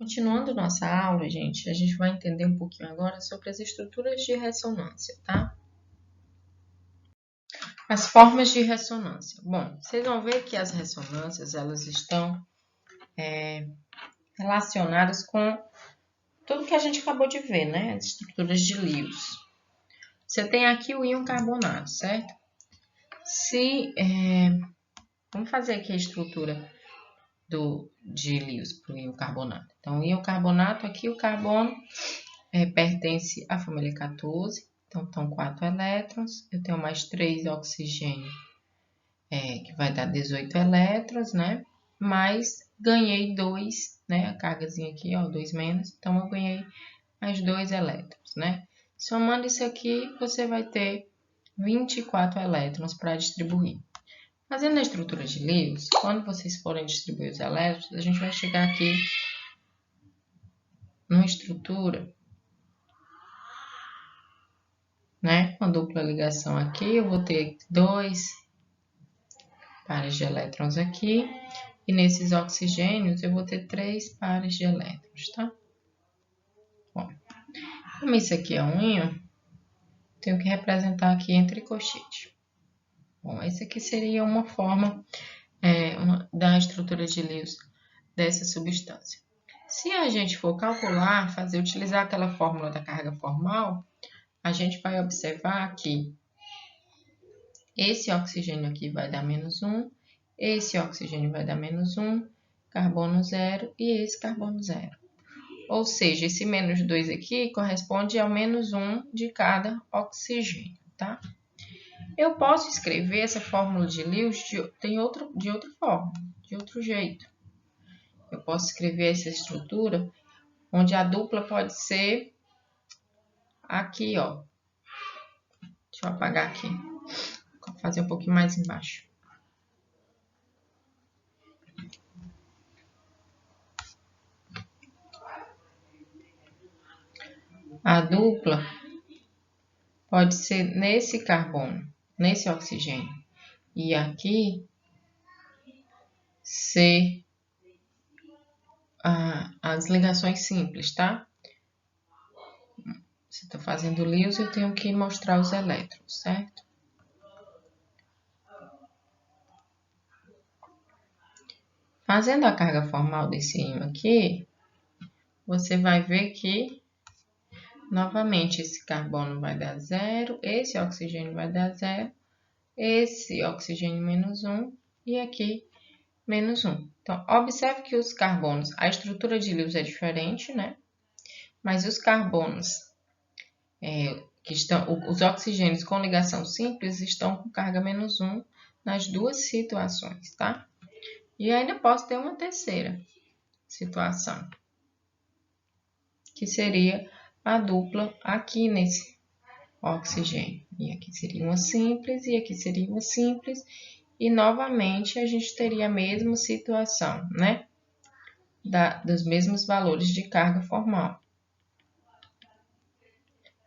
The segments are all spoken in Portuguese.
Continuando nossa aula, gente, a gente vai entender um pouquinho agora sobre as estruturas de ressonância, tá? As formas de ressonância. Bom, vocês vão ver que as ressonâncias, elas estão relacionadas com tudo que a gente acabou de ver, né? As estruturas de Lewis. Você tem aqui o íon carbonato, certo? Vamos fazer aqui a estrutura de Lewis para o íon carbonato. Então, o íon carbonato, aqui o carbono pertence à família 14. Então, estão 4 elétrons. Eu tenho mais 3 oxigênio, que vai dar 18 elétrons, né? Mas ganhei 2, né? A cargazinha aqui, ó, 2 menos. Então, eu ganhei mais 2 elétrons, né? Somando isso aqui, você vai ter 24 elétrons para distribuir. Fazendo a estrutura de Lewis, quando vocês forem distribuir os elétrons, a gente vai chegar aqui numa estrutura, né? Com dupla ligação aqui, eu vou ter 2 pares de elétrons aqui. E nesses oxigênios, eu vou ter 3 pares de elétrons, tá? Bom, como isso aqui é um íon, tenho que representar aqui entre colchetes. Bom, esse aqui seria uma forma da estrutura de Lewis dessa substância. Se a gente for calcular, utilizar aquela fórmula da carga formal, a gente vai observar que esse oxigênio aqui vai dar menos 1, esse oxigênio vai dar menos 1, carbono 0 e esse carbono 0. Ou seja, esse menos 2 aqui corresponde ao menos 1 de cada oxigênio, tá? Eu posso escrever essa fórmula de Lewis de outra forma, de outro jeito. Eu posso escrever essa estrutura onde a dupla pode ser aqui, ó. Deixa eu apagar aqui. Vou fazer um pouquinho mais embaixo. A dupla pode ser nesse carbono, nesse oxigênio. E aqui ser as ligações simples, tá? Se eu estou fazendo Lewis, eu tenho que mostrar os elétrons, certo? Fazendo a carga formal desse íon aqui, você vai ver que, novamente, esse carbono vai dar 0, esse oxigênio vai dar 0, esse oxigênio menos 1 e aqui menos 1. Então, observe que os carbonos, a estrutura de Lewis é diferente, né? Mas os carbonos, os oxigênios com ligação simples estão com carga menos 1 nas duas situações, tá? E ainda posso ter uma terceira situação, que seria a dupla aqui nesse oxigênio. E aqui seria uma simples, e aqui seria uma simples. E, novamente, a gente teria a mesma situação, né? Dos mesmos valores de carga formal.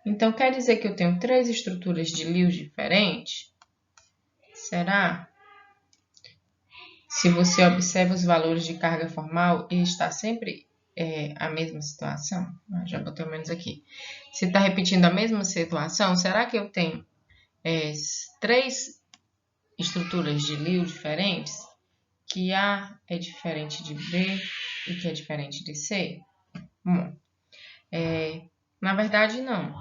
Então, quer dizer que eu tenho 3 estruturas de Lewis diferentes? Será? Se você observa os valores de carga formal e está sempre a mesma situação, já botei o menos aqui. Se está repetindo a mesma situação, será que eu tenho 3 estruturas de Lewis diferentes? Que A é diferente de B e que é diferente de C? Bom, na verdade, não.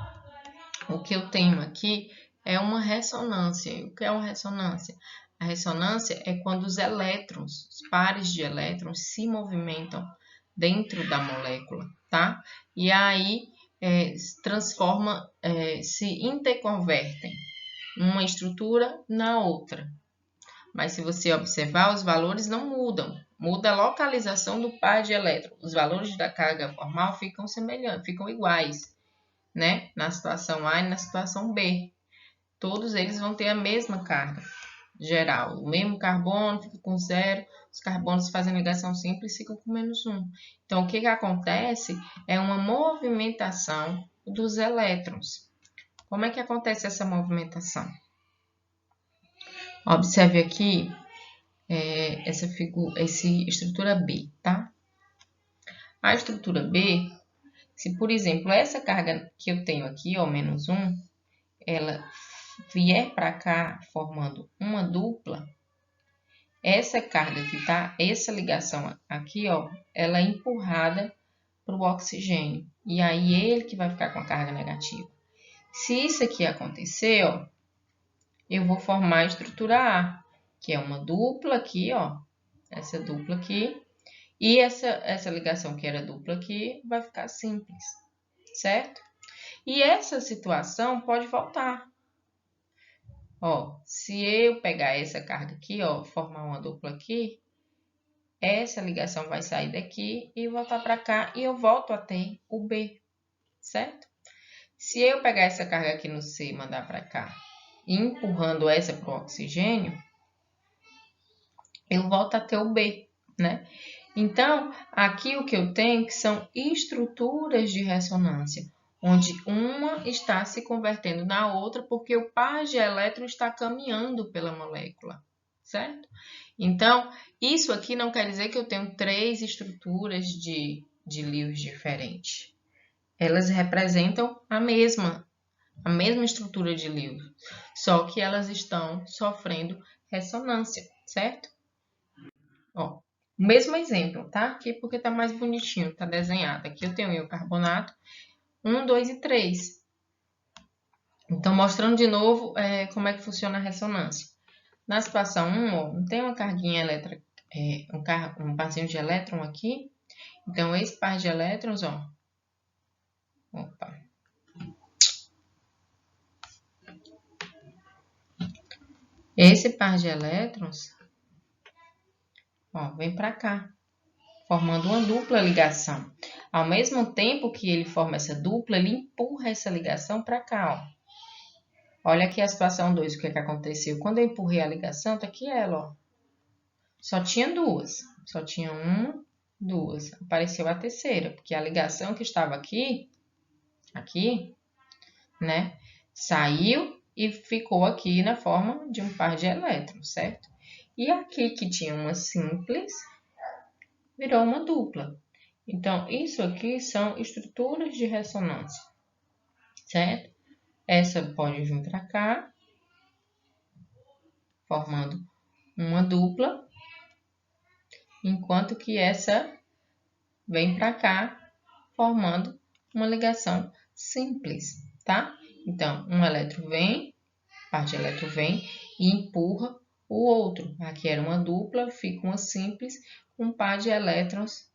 O que eu tenho aqui é uma ressonância. O que é uma ressonância? A ressonância é quando os elétrons, os pares de elétrons, se movimentam dentro da molécula, tá? E aí se interconvertem uma estrutura na outra. Mas se você observar, os valores não mudam. Muda a localização do par de elétrons. Os valores da carga formal ficam semelhantes, ficam iguais, né? Na situação A e na situação B. Todos eles vão ter a mesma carga geral. O mesmo carbono fica com 0, os carbonos fazem ligação simples e ficam com menos 1. Então, o que acontece é uma movimentação dos elétrons. Como é que acontece essa movimentação? Observe aqui essa estrutura B, tá? A estrutura B, se por exemplo essa carga que eu tenho aqui, ó, menos 1, ela vier para cá formando uma dupla, essa carga que tá, essa ligação aqui, ó, ela é empurrada para o oxigênio. E aí ele que vai ficar com a carga negativa. Se isso aqui acontecer, ó, eu vou formar a estrutura A, que é uma dupla aqui, ó, essa dupla aqui, e essa ligação que era dupla aqui vai ficar simples, certo? E essa situação pode voltar. Ó, se eu pegar essa carga aqui, ó, formar uma dupla aqui, essa ligação vai sair daqui e voltar para cá e eu volto a ter o B, certo? Se eu pegar essa carga aqui no C e mandar para cá, empurrando essa para o oxigênio, eu volto a ter o B, né? Então, aqui o que eu tenho que são estruturas de ressonância, onde uma está se convertendo na outra porque o par de elétrons está caminhando pela molécula, certo? Então, isso aqui não quer dizer que eu tenho 3 estruturas de Lewis diferentes. Elas representam a mesma estrutura de Lewis, só que elas estão sofrendo ressonância, certo? Ó, o mesmo exemplo, tá? Aqui porque tá mais bonitinho, tá desenhado. Aqui eu tenho o carbonato 1, 2 e 3. Então, mostrando de novo como é que funciona a ressonância. Na situação 1, ó, não tem uma carguinha elétrica, um parzinho de elétron aqui. Então, esse par de elétrons, ó. Opa. Esse par de elétrons, ó, vem para cá, formando uma dupla ligação. Ao mesmo tempo que ele forma essa dupla, ele empurra essa ligação para cá, ó. Olha aqui a situação 2, o que aconteceu? Quando eu empurrei a ligação, tá aqui ela, ó. Só tinha duas. Só tinha uma, duas. Apareceu a terceira, porque a ligação que estava aqui, né, saiu e ficou aqui na forma de um par de elétrons, certo? E aqui que tinha uma simples, virou uma dupla. Então, isso aqui são estruturas de ressonância, certo? Essa pode vir para cá, formando uma dupla, enquanto que essa vem para cá, formando uma ligação simples, tá? Então, um elétron vem, parte de elétron vem e empurra o outro. Aqui era uma dupla, fica uma simples, com um par de elétrons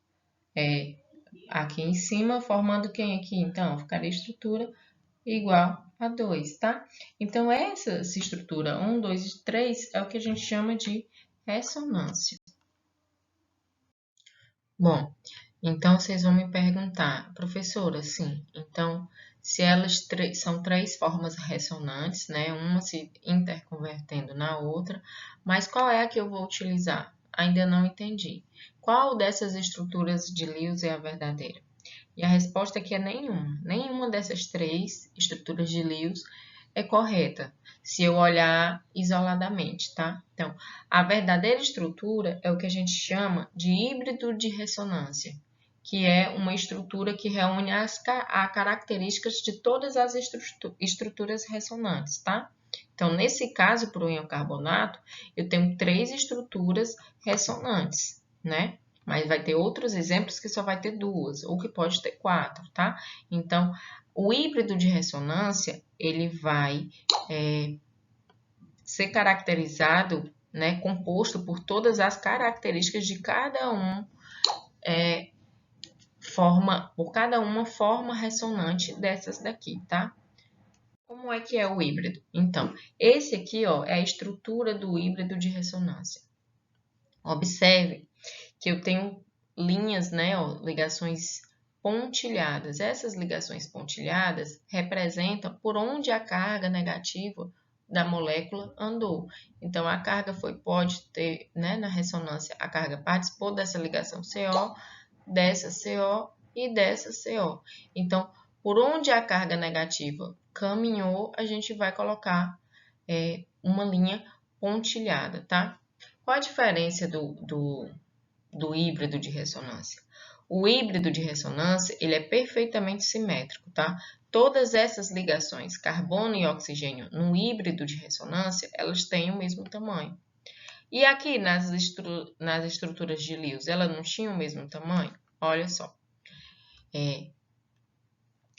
aqui em cima, formando quem aqui? Então, ficaria estrutura igual a 2, tá? Então, essa estrutura 1, 2 e 3 é o que a gente chama de ressonância. Bom, então vocês vão me perguntar, professora, sim, então, se elas são 3 formas ressonantes, né? Uma se interconvertendo na outra, mas qual é a que eu vou utilizar? Ainda não entendi. Qual dessas estruturas de Lewis é a verdadeira? E a resposta aqui é nenhuma. Nenhuma dessas 3 estruturas de Lewis é correta, se eu olhar isoladamente, tá? Então, a verdadeira estrutura é o que a gente chama de híbrido de ressonância, que é uma estrutura que reúne as características de todas as estruturas ressonantes, tá? Então, nesse caso, para o íon carbonato, eu tenho 3 estruturas ressonantes, né? Mas vai ter outros exemplos que só vai ter 2, ou que pode ter 4, tá? Então, o híbrido de ressonância, ele vai ser caracterizado, né, composto por todas as características de cada um, por cada uma forma ressonante dessas daqui, tá? Como é que é o híbrido? Então, esse aqui, ó, é a estrutura do híbrido de ressonância. Observe que eu tenho linhas, né, ó, ligações pontilhadas. Essas ligações pontilhadas representam por onde a carga negativa da molécula andou. Então, a carga pode ter, né, na ressonância, a carga participou dessa ligação CO, dessa CO e dessa CO. Então, por onde a carga negativa caminhou, a gente vai colocar uma linha pontilhada, tá? Qual a diferença do híbrido de ressonância? O híbrido de ressonância, ele é perfeitamente simétrico, tá? Todas essas ligações, carbono e oxigênio, no híbrido de ressonância, elas têm o mesmo tamanho. E aqui nas estruturas de Lewis, ela não tinha o mesmo tamanho? Olha só.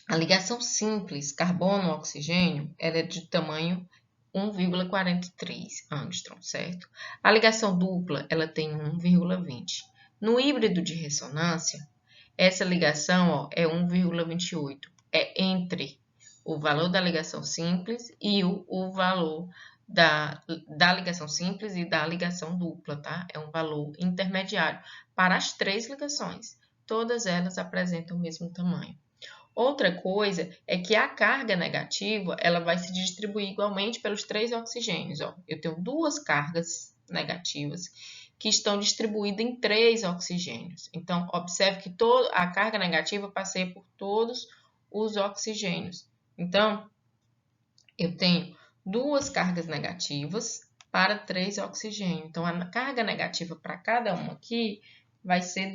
A ligação simples carbono-oxigênio é de tamanho 1,43 angstrom, certo? A ligação dupla ela tem 1,20. No híbrido de ressonância, essa ligação é 1,28. É entre o valor da ligação simples e o valor da ligação simples e da ligação dupla, tá? É um valor intermediário para as três ligações. Todas elas apresentam o mesmo tamanho. Outra coisa é que a carga negativa ela vai se distribuir igualmente pelos três oxigênios. Ó. Eu tenho duas cargas negativas que estão distribuídas em três oxigênios. Então, observe que a carga negativa passeia por todos os oxigênios. Então, eu tenho duas cargas negativas para três oxigênios. Então, a carga negativa para cada uma aqui vai ser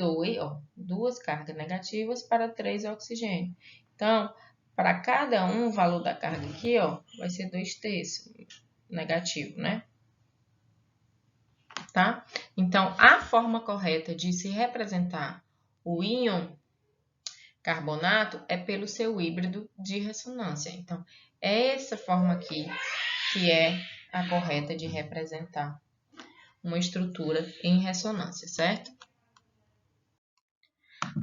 duas cargas negativas para 3 oxigênios. Então, para cada um, o valor da carga aqui, vai ser 2/3 negativo, né? Tá? Então, a forma correta de se representar o íon carbonato é pelo seu híbrido de ressonância. Então, é essa forma aqui que é a correta de representar uma estrutura em ressonância, certo?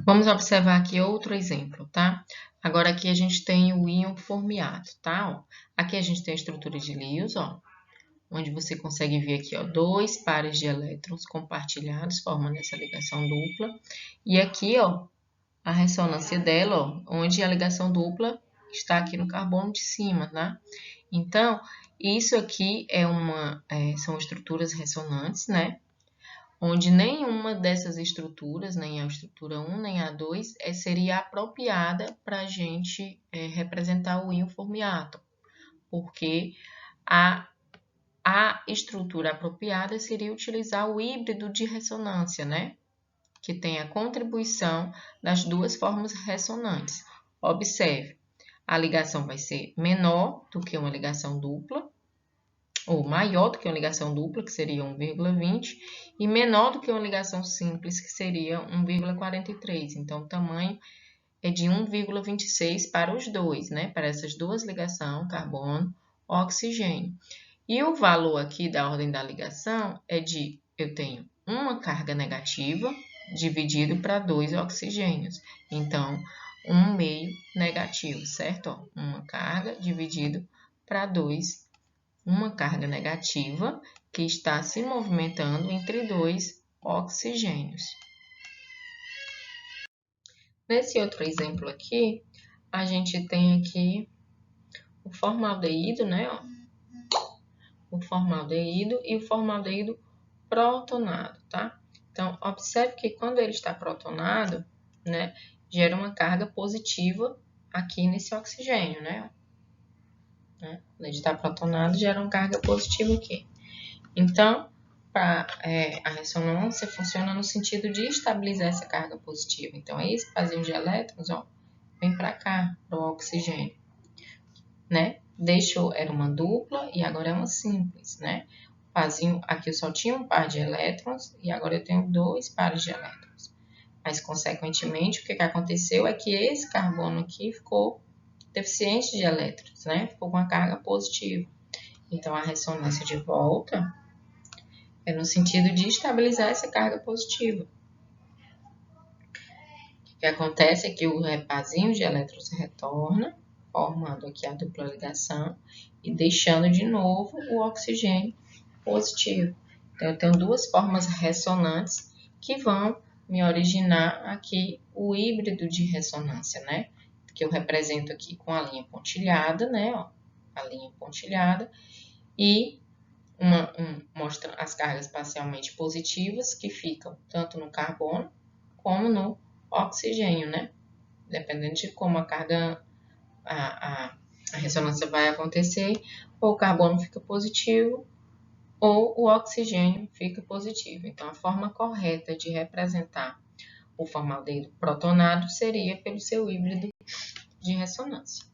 Vamos observar aqui outro exemplo, tá? Agora aqui a gente tem o íon formiato, tá? Aqui a gente tem a estrutura de Lewis, onde você consegue ver aqui, dois pares de elétrons compartilhados, formando essa ligação dupla. E aqui, a ressonância dela, onde a ligação dupla está aqui no carbono de cima, tá? Então, isso aqui são estruturas ressonantes, né? Onde nenhuma dessas estruturas, nem a estrutura 1, nem a 2, seria apropriada para a gente representar o íon formiato, porque a estrutura apropriada seria utilizar o híbrido de ressonância, né? Que tem a contribuição das duas formas ressonantes. Observe, a ligação vai ser menor do que uma ligação dupla, ou maior do que uma ligação dupla, que seria 1,20, e menor do que uma ligação simples, que seria 1,43. Então, o tamanho é de 1,26 para os dois, né? Para essas duas ligações, carbono, oxigênio. E o valor aqui da ordem da ligação eu tenho uma carga negativa dividido para 2 oxigênios. Então, 1/2 negativo, certo? Uma carga dividido para 2, uma carga negativa que está se movimentando entre 2 oxigênios. Nesse outro exemplo aqui, a gente tem aqui o formaldeído, né? O formaldeído e o formaldeído protonado, tá? Então, observe que quando ele está protonado, né, gera uma carga positiva aqui nesse oxigênio, né? Quando ele está protonado, gera uma carga positiva aqui. Então, a ressonância funciona no sentido de estabilizar essa carga positiva. Então, esse pazinho de elétrons, vem para cá, para o oxigênio, né? Era uma dupla e agora é uma simples, né? Pazinho, aqui eu só tinha um par de elétrons e agora eu tenho 2 pares de elétrons. Mas, consequentemente, o que aconteceu é que esse carbono aqui ficou deficiente de elétrons, né? Ficou com a carga positiva. Então, a ressonância de volta é no sentido de estabilizar essa carga positiva. O que acontece é que o pazinho de elétrons retorna, formando aqui a dupla ligação e deixando de novo o oxigênio positivo. Então, eu tenho duas formas ressonantes que vão me originar aqui o híbrido de ressonância, né? Que eu represento aqui com a linha pontilhada, né? A linha pontilhada e mostra as cargas parcialmente positivas que ficam tanto no carbono como no oxigênio, né? Dependendo de como a carga, a ressonância vai acontecer, ou o carbono fica positivo ou o oxigênio fica positivo. Então, a forma correta de representar o formaldeído protonado seria pelo seu híbrido de ressonância.